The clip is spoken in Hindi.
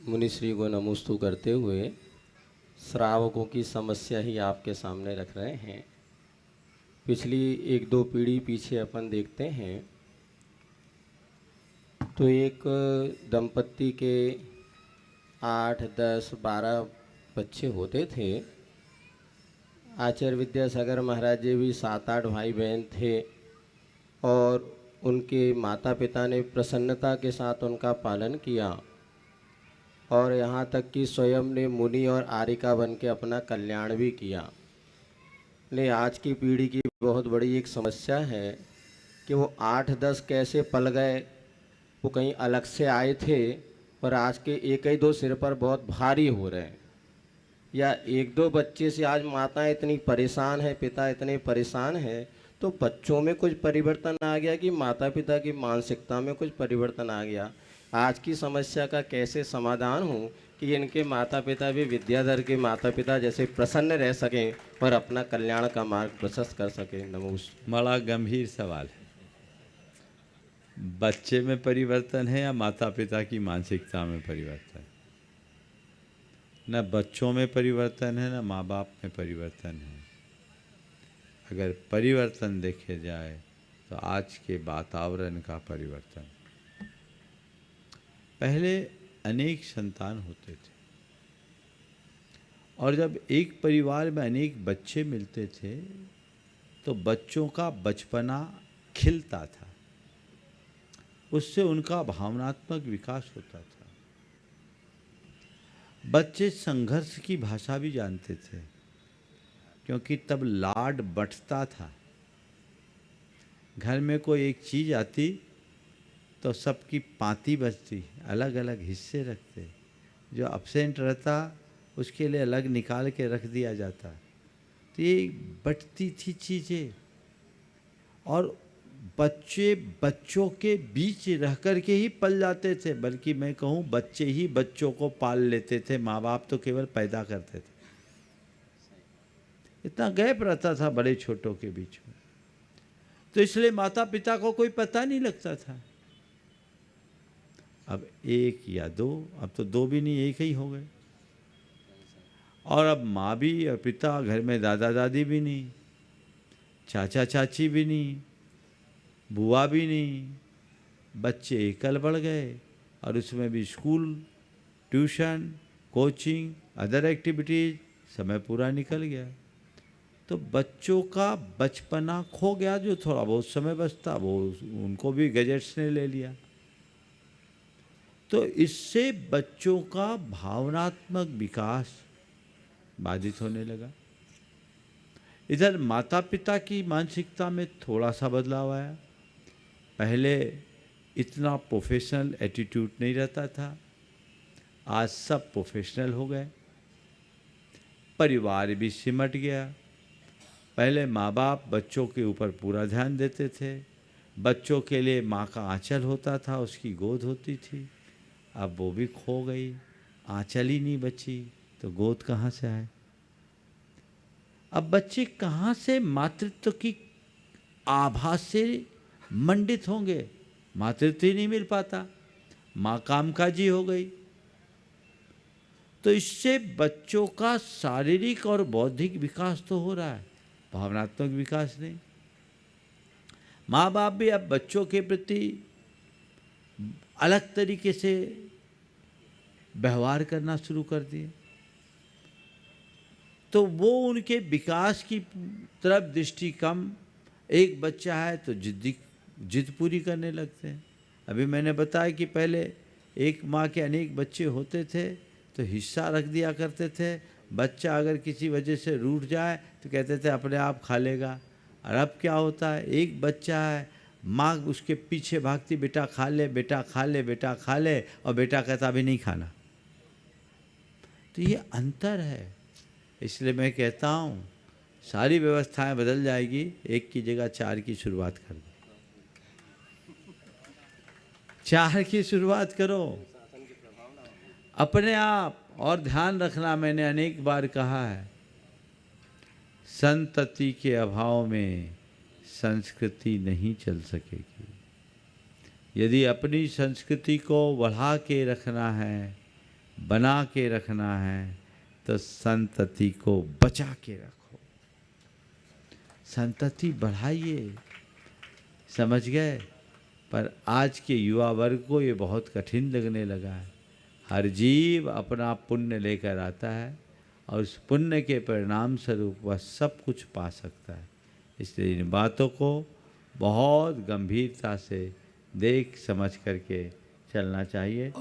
मुनिश्री को नमोस्तु करते हुए श्रावकों की समस्या ही आपके सामने रख रहे हैं। पिछली एक दो पीढ़ी पीछे अपन देखते हैं तो एक दंपत्ति के 8, 10, 12 बच्चे होते थे। आचार्य विद्यासागर महाराज जी भी 7-8 भाई बहन थे और उनके माता पिता ने प्रसन्नता के साथ उनका पालन किया और यहाँ तक कि स्वयं ने मुनि और आर्यिका बन के अपना कल्याण भी किया। लेकिन आज की पीढ़ी की बहुत बड़ी एक समस्या है कि वो 8-10 कैसे पल गए, वो कहीं अलग से आए थे और आज के एक ही दो सिर पर बहुत भारी हो रहे हैं, या एक दो बच्चे से आज माताएं इतनी परेशान है, पिता इतने परेशान है, तो बच्चों में कुछ परिवर्तन आ गया कि माता पिता की मानसिकता में कुछ परिवर्तन आ गया। आज की समस्या का कैसे समाधान हो कि इनके माता पिता भी विद्याधर के माता पिता जैसे प्रसन्न रह सकें और अपना कल्याण का मार्ग प्रशस्त कर सकें। नमोस्तु। बड़ा गंभीर सवाल है। बच्चे में परिवर्तन है या माता पिता की मानसिकता में परिवर्तन? न बच्चों में परिवर्तन है, न माँ बाप में परिवर्तन है। अगर परिवर्तन देखे जाए तो आज के वातावरण का परिवर्तन। पहले अनेक संतान होते थे और जब एक परिवार में अनेक बच्चे मिलते थे तो बच्चों का बचपना खिलता था, उससे उनका भावनात्मक विकास होता था। बच्चे संघर्ष की भाषा भी जानते थे क्योंकि तब लाड बंटता था। घर में कोई एक चीज़ आती तो सबकी पाँति बचती, अलग अलग हिस्से रखते। जो अब्सेंट रहता उसके लिए अलग निकाल के रख दिया जाता। तो ये बंटती थी चीज़ें और बच्चे बच्चों के बीच रह कर के ही पल जाते थे, बल्कि मैं कहूँ बच्चे ही बच्चों को पाल लेते थे, माँ बाप तो केवल पैदा करते थे। इतना गैप रहता था बड़े छोटों के बीच में, तो इसलिए माता पिता को कोई पता नहीं लगता था। अब एक या दो, अब तो दो भी नहीं, एक ही हो गए। और अब माँ भी और पिता, घर में दादा दादी भी नहीं, चाचा चाची भी नहीं, बुआ भी नहीं, बच्चे एकल बढ़ गए और उसमें भी school, tuition, coaching, other activities, समय पूरा निकल गया। तो बच्चों का बचपना खो गया। जो थोड़ा बहुत समय बचता वो उनको भी गैजेट्स ने ले लिया। तो इससे बच्चों का भावनात्मक विकास बाधित होने लगा। इधर माता पिता की मानसिकता में थोड़ा सा बदलाव आया। पहले इतना प्रोफेशनल एटीट्यूड नहीं रहता था, आज सब प्रोफेशनल हो गए। परिवार भी सिमट गया। पहले माँ बाप बच्चों के ऊपर पूरा ध्यान देते थे, बच्चों के लिए माँ का आंचल होता था, उसकी गोद होती थी। अब वो भी खो गई, आंचल ही नहीं बची तो गोद कहाँ से आए? अब बच्चे कहाँ से मातृत्व की आभा से मंडित होंगे? मातृत्व ही नहीं मिल पाता, माँ कामकाजी हो गई। तो इससे बच्चों का शारीरिक और बौद्धिक विकास तो हो रहा है, भावनात्मक विकास नहीं। माँ बाप भी अब बच्चों के प्रति अलग तरीके से व्यवहार करना शुरू कर दिए, तो वो उनके विकास की तरफ दृष्टि कम। एक बच्चा है तो जिद पूरी करने लगते हैं। अभी मैंने बताया कि पहले एक माँ के अनेक बच्चे होते थे तो हिस्सा रख दिया करते थे। बच्चा अगर किसी वजह से रूठ जाए तो कहते थे अपने आप खा लेगा। और अब क्या होता है, एक बच्चा है, माँ उसके पीछे भागती, बेटा खा ले, बेटा खा ले, बेटा खा ले, और बेटा कहता भी नहीं खाना। तो ये अंतर है। इसलिए मैं कहता हूँ सारी व्यवस्थाएं बदल जाएगी, एक की जगह 4 की शुरुआत कर दो। 4 की शुरुआत करो अपने आप। और ध्यान रखना, मैंने अनेक बार कहा है, संतति के अभाव में संस्कृति नहीं चल सकेगी। यदि अपनी संस्कृति को बढ़ा के रखना है बना के रखना है तो संतति को बचा के रखो, संतति बढ़ाइए। समझ गए? पर आज के युवा वर्ग को ये बहुत कठिन लगने लगा है। हर जीव अपना पुण्य लेकर आता है और उस पुण्य के परिणाम स्वरूप वह सब कुछ पा सकता है। इसलिए इन बातों को बहुत गंभीरता से देख समझ करके चलना चाहिए।